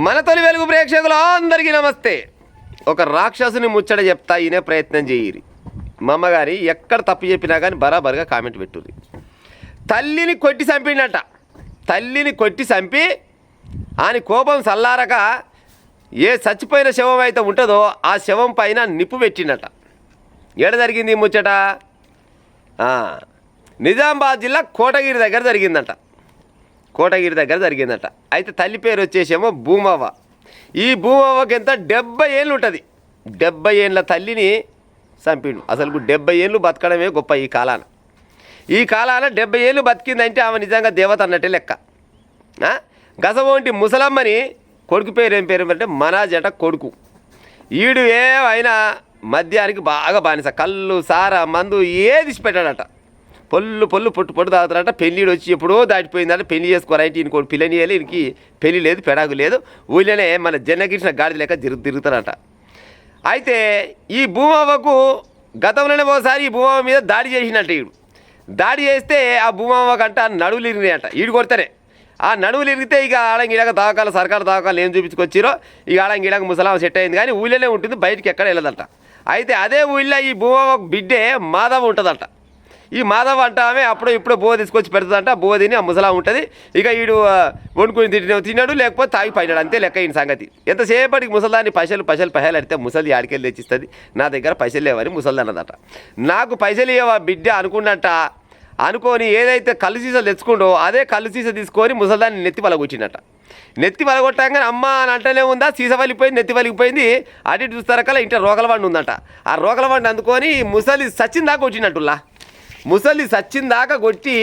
మన తొలి వెలుగు ప్రేక్షకులు అందరికీ నమస్తే. ఒక రాక్షసుని ముచ్చట చెప్తా ఈయనే ప్రయత్నం చేయరి. మా అమ్మగారి ఎక్కడ తప్పు చెప్పినా కానీ బరాబర్గా కామెంట్ పెట్టుర్రి. తల్లిని కొట్టి చంపిండట. తల్లిని కొట్టి చంపి ఆయన కోపం చల్లారక ఏ చచ్చిపోయిన శవం అయితే ఉంటుందో ఆ శవం పైన నిప్పు పెట్టిండట. ఏడ జరిగింది ఈ ముచ్చట? నిజామాబాద్ జిల్లా కోటగిరి దగ్గర జరిగిందట. కోటగిరి దగ్గర జరిగిందట. అయితే తల్లి పేరు వచ్చేసేమో భూమవ్వ. ఈ భూమవ్వకి ఎంత 70 ఏళ్ళు ఉంటుంది. 70 ఏళ్ళ తల్లిని చంపిండు. అసలు 70 ఏళ్ళు బతకడమే గొప్ప. ఈ కాలాన 70 ఏళ్ళు బతికిందంటే ఆమె నిజంగా దేవత అన్నట్టే లెక్క. గసవంటి ముసలమ్మని కొడుకు పేరు ఏం పేరు అంటే మనాజ్ అట కొడుకు. ఈడు అయినా మద్యానికి బాగా బానిస. కళ్ళు సారా మందు ఏది పెట్టాడట. పొట్టు తాగుతాడట. పెళ్ళిడు వచ్చి ఎప్పుడో దాటిపోయిందంటే పెళ్లి చేసుకోరాయంటే ఈయన కొడు పిల్లని వేయాలి. ఈయనకి పెళ్లి లేదు, పెడాకు లేదు. ఊళ్ళోనే మన జన్నగిరిసిన గాడి లెక్క తిరుగుతాడట. అయితే ఈ భూమవ్వకు గతంలోనే ఒకసారి ఈ భూమవ్వ మీద దాడి చేసినట్ట. ఈడు దాడి చేస్తే ఆ భూమవ్వకంట నడువులు ఇరిగినాయట. ఈడు కొడితేనే ఆ నడువులు ఇరిగితే ఇక ఆడంగిడాక దవాఖాలు సర్కారు దవాఖాలు ఏం చూపించుకొచ్చిరో ఇక ఆడంగిడాక ముసలాం సెట్ అయింది. కానీ ఊళ్ళోనే ఉంటుంది, బయటికి ఎక్కడ వెళ్ళదంట. అయితే అదే ఊళ్ళో ఈ భూమవ్వకు బిడ్డే మాధవ ఉంటుందంట. ఈ మాధవ అంట ఆమె అప్పుడు ఇప్పుడు బువ్వ తీసుకొచ్చి పెడుతుందంట. బువ్వ తిని ఆ ముసలా ఉంటుంది. ఇక ఈడు వండుకొని తిన్నాడు, లేకపోతే తాగి పైనాడు. అంతే లెక్క ఈయన సంగతి. ఎంతసేపటికి ముసలాన్ని పైసలు అడితే ముసలి ఆడికెళ్ళి తెచ్చిస్తుంది. నా దగ్గర పైసలు లేవని ముసలి అన్నదట. నాకు పైసలు ఇవ్వవా బిడ్డ అనుకున్నట్ట. అనుకొని ఏదైతే కళ్ళు సీసలు తెచ్చుకుండో అదే కళ్ళు సీస తీసుకొని ముసలిదాన్ని నెత్తి పలగొచ్చినట్ట. నెత్తి పలగొట్టగానే అమ్మ అని అంటనే ఉందా, సీస వలిగిపోయింది, నెత్తి వలిగిపోయింది. అటు చూస్తారకల్లా ఇంట రోకల బండి ఉందంట. ఆ రోకల బండి అందుకొని ముసలి సచ్చిందాకా కొట్టినట్టులా. ముసలి సచ్చిందాకా కొట్టి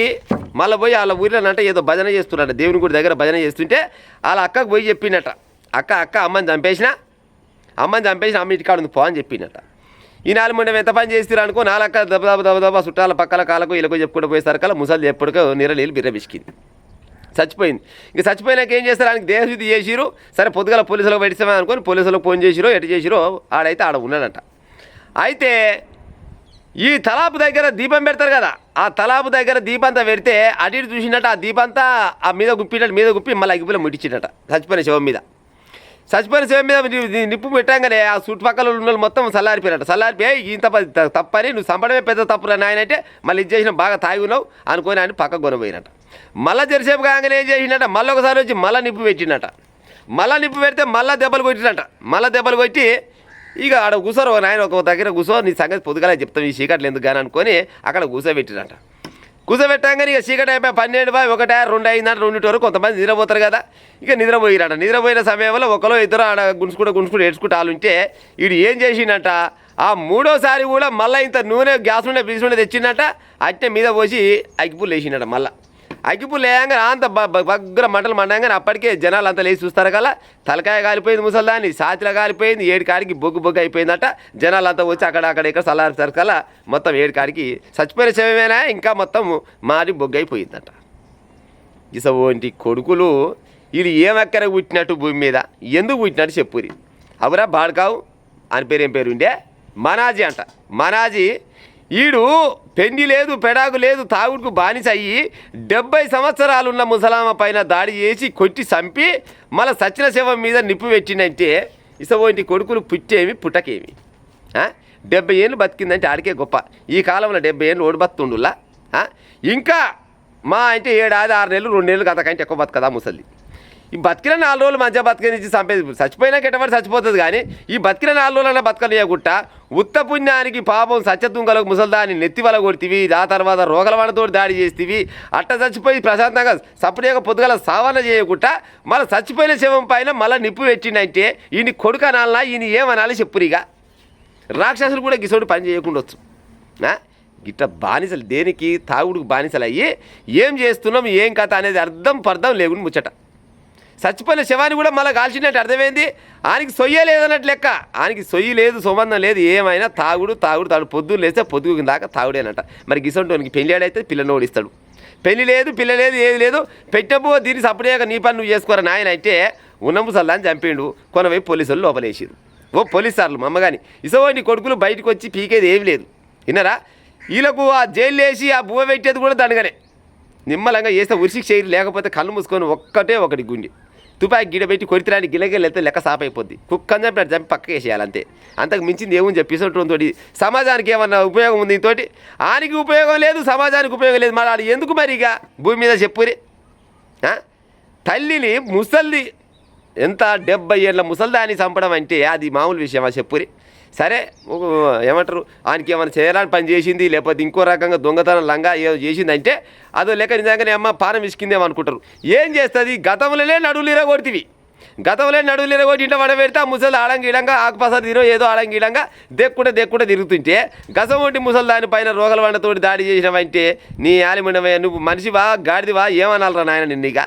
మళ్ళీ పోయి వాళ్ళ ఊరిలోనంట ఏదో భజన చేస్తున్నట్ట. దేవుని గుడి దగ్గర భజన చేస్తుంటే వాళ్ళ అక్కకు పోయి చెప్పినట్ట. అక్క అమ్మని చంపేసిన అమ్మ ఇంటికాడ ఉంది పో అని చెప్పినట్ట. ఈ 4 మంది ఎంత పని చేస్తారు అనుకో. 4 అక్క దెబ్బ చుట్టాల పక్కల కాలకు ఇలాగో చెప్పుకుంటూ పోయేసరికల్లా ముసలి ఎప్పటికో నీరలీలు బిర్రబిసికింది, చచ్చిపోయింది. ఇంక చచ్చిపోయినాక ఏం చేస్తారు? ఆయనకి దేహశుద్ధి చేసిరు. సరే పొద్దుగల పోలీసులకు పెట్టిస్తామని అనుకొని పోలీసులకు ఫోన్ చేసిరో ఎటు చేసిరో ఆడైతే ఆడ ఉన్నాడంట. అయితే ఈ తలాపు దగ్గర దీపం పెడతారు కదా, ఆ తలాపు దగ్గర దీపంతా పెడితే అటు చూసినట్టు ఆ దీపంతా ఆ మీద గుప్పి మళ్ళీ అగ్గిపుల్ల ముట్టించినట్ట. చచ్చిపోయిన శవం మీద నిప్పు పెట్టంగానే ఆ చుట్టుపక్కల ఉన్న మొత్తం చల్లారిపోయి ఇంత తప్పని నువ్వు చంపడమే పెద్ద తప్పురా నాయనంటే మళ్ళీ ఇది చేసిన బాగా తాగి ఉన్నావు అనుకొని ఆయన పక్కకు కొనపోయినట్ట. మళ్ళీ జరిసేపు కాగానే ఏం చేసినట్ట, మళ్ళీ ఒకసారి వచ్చి మళ్ళీ నిప్పు పెట్టినట్ట. మళ్ళీ నిప్పు పెడితే మళ్ళీ దెబ్బలు కొట్టినట్ట. మళ్ళీ దెబ్బలు కొట్టి ఇక ఆడ కూర్చోరు నాయన ఒక దగ్గర కూర్చో, నీ సంగతి పొద్దుగాల చెప్తాం ఈ చీకట్లు ఎందుకు కానీ అనుకొని అక్కడ కూర్చోబెట్టినట్ట. కూర్చోబెట్టాగానే ఇక చీకటి అయిపోయి 12, 1, 2 అయిందంట. 2 వరకు కొంతమంది నిద్రపోతారు కదా, ఇక నిద్రపోయినట. నిద్రపోయిన సమయంలో ఒకరో ఇద్దరు ఆడ గుంజుకుంటూ ఏడ్చుకుంటూ ఆలుంటే వీడు ఏం చేసిండట, ఆ 3వసారి కూడా మళ్ళీ ఇంత నూనె గ్యాస్ నుండి పీసు నుండి తెచ్చిండట. అట్టే మీద పోసి అగ్గిపుల్లు వేసిండట. మళ్ళీ అగ్గిపుల్లు వేయంగానే అంత బగ్గుర మంటలు మండగానే అప్పటికే జనాలు అంతా లేచి చూస్తారు కదా. తలకాయ కాలిపోయింది ముసల్దాన్ని, సాతిలో కాలిపోయింది, 7 కాడికి బొగ్గు అయిపోయిందట. జనాలు అంతా వచ్చి అక్కడ ఇక్కడ చల్లారు కల్లా మొత్తం 7 కాడికి చచ్చిపోయిన శవమేనా ఇంకా మొత్తం మారి బొగ్గు అయిపోయిందట. ఇసోంటి కొడుకులు వీళ్ళు ఏమక్కర పుట్టినట్టు భూమి మీద ఎందుకు పుట్టినట్టు చెప్పురి. అవురా బాడుకావు అని పేరు ఏం పేరు ఉండే మనాజీ అంట. మనాజీ ఈడు పెండి లేదు, పెడాకు లేదు, తాగుడుకు బానిస అయ్యి 70 సంవత్సరాలున్న ముసలామ పైన దాడి చేసి కొట్టి చంపి మళ్ళీ సచిన శవం మీద నిప్పు పెట్టిందంటే ఇసోంటి కొడుకులు పుట్టేమి పుట్టకేమి. 70 ఏళ్ళు బతికిందంటే ఆడికే గొప్ప. ఈ కాలంలో 70 ఏళ్ళు ఓడి బతుండులా. ఇంకా మా అంటే 7, 6 నెలలు 2 నెలలు అంతకంటే ఎక్కువ బతకదా ముసలి. ఈ బతికిన 4 రోజులు మంచిగా బతకనిచ్చి చంపేది. చచ్చిపోయినాక ఎటువంటి చచ్చిపోతుంది కానీ ఈ బతికిన 4 రోజులన్నా బతకలేయకుండా ఉత్త పుణ్యానికి పాపం సత్యతుంగలకు ముసల్దాన్ని నెత్తి వల కొడితివి. ఆ తర్వాత రోగలవాడతో దాడి చేస్తేవి. అట్ట చచ్చిపోయి ప్రశాంతంగా సపరేగా పొద్దుగల సావన చేయకుండా మళ్ళీ చచ్చిపోయిన శవం పైన మళ్ళీ నిప్పు పెట్టిందంటే ఈయన కొడుకు అనాలన్నా ఈయన ఏమనాలి చెప్పురిగా. రాక్షసులు కూడా గిసోడు పని చేయకుండొచ్చు. గిట్ట బానిసలు దేనికి తాగుడుకు బానిసలు అయ్యి ఏం చేస్తున్నాం ఏం కథ అనేది పర్థం లేకుండా ముచ్చట. చచ్చిపోయిన శవాన్ని కూడా మళ్ళీ కాల్చినట్టు అర్థమైంది. ఆయనకి సొయ్య లేదన్నట్టు లెక్క. ఆయనకి సొయ్యి లేదు, సంబంధం లేదు, ఏమైనా తాగుడు పొద్దున్న లేస్తే పొద్దుకు దాకా తాగుడేనట. మరి గిసంటోనికి పెళ్ళి ఆడైతే పిల్లని ఓడిస్తాడు. పెళ్లి లేదు, పిల్ల లేదు, ఏది లేదు. పెట్టబో దీన్ని సపరేగా నీ పని నువ్వు చేసుకోరా నాయన అంటే ఉన్నము సల్లాని చంపిండు. కొనవైపు పోలీసులు లోపలేసిరు. పోలీసు సార్లు మా అమ్మగాని ఇసోని కొడుకులు బయటకు వచ్చి పీకేది ఏమి లేదు. విన్నారా? వీళ్ళకు ఆ జైలు వేసి ఆ బువ్వ పెట్టేది కూడా దండగానే. నిమ్మలంగా చేస్తే ఉరిశిక్ష చేయరు, లేకపోతే కళ్ళు మూసుకొని ఒకటి గుండి తుపాకి గిడ పెట్టి కొరితిరాని గిలగిల వెళ్తే లెక్క సాప్ అయిపోద్ది. కుక్కని చంపినట్టు చంపి పక్క వేసేయాలి అంతే. అంతకు మించింది ఏముంది చెప్పేసోటి సమాజానికి ఏమన్నా ఉపయోగం ఉంది దీంతోటి? ఆనికి ఉపయోగం లేదు, సమాజానికి ఉపయోగం లేదు. మరి ఎందుకు మరి ఇక భూమి మీద చెప్పురి? తల్లిని ముసల్ది ఎంత 70 ఏళ్ళ ముసల్దాన్ని చంపడం అంటే అది మామూలు విషయమా చెప్పురి? సరే ఏమంటారు, ఆయనకి ఏమైనా చేయాలని పని చేసింది, లేకపోతే ఇంకో రకంగా దొంగతనం లంగా ఏదో చేసిందంటే అదో లెక్క నిజంగానే అమ్మ పానం ఇసుకిందేమో అనుకుంటారు. ఏం చేస్తుంది? గతంలోనే నడువులీర కొడుతుంది. గతంలో నడువులీర కొట్టి ఇంట్లో పడబెడితే ఆ ముసలి ఆడంగీడంగా ఆకుపసరు తినో ఏదో ఆడంగీడంగా దెక్కుంటే తిరుగుతుంటే గసం వంటి ముసలి దానిపైన రోగల వండతోటి దాడి చేసినవంటే నీ ఆలిమండవయ్య, నువ్వు మనిషివా గాడిదివా ఏమనాలరా నాయన నిన్నీగా?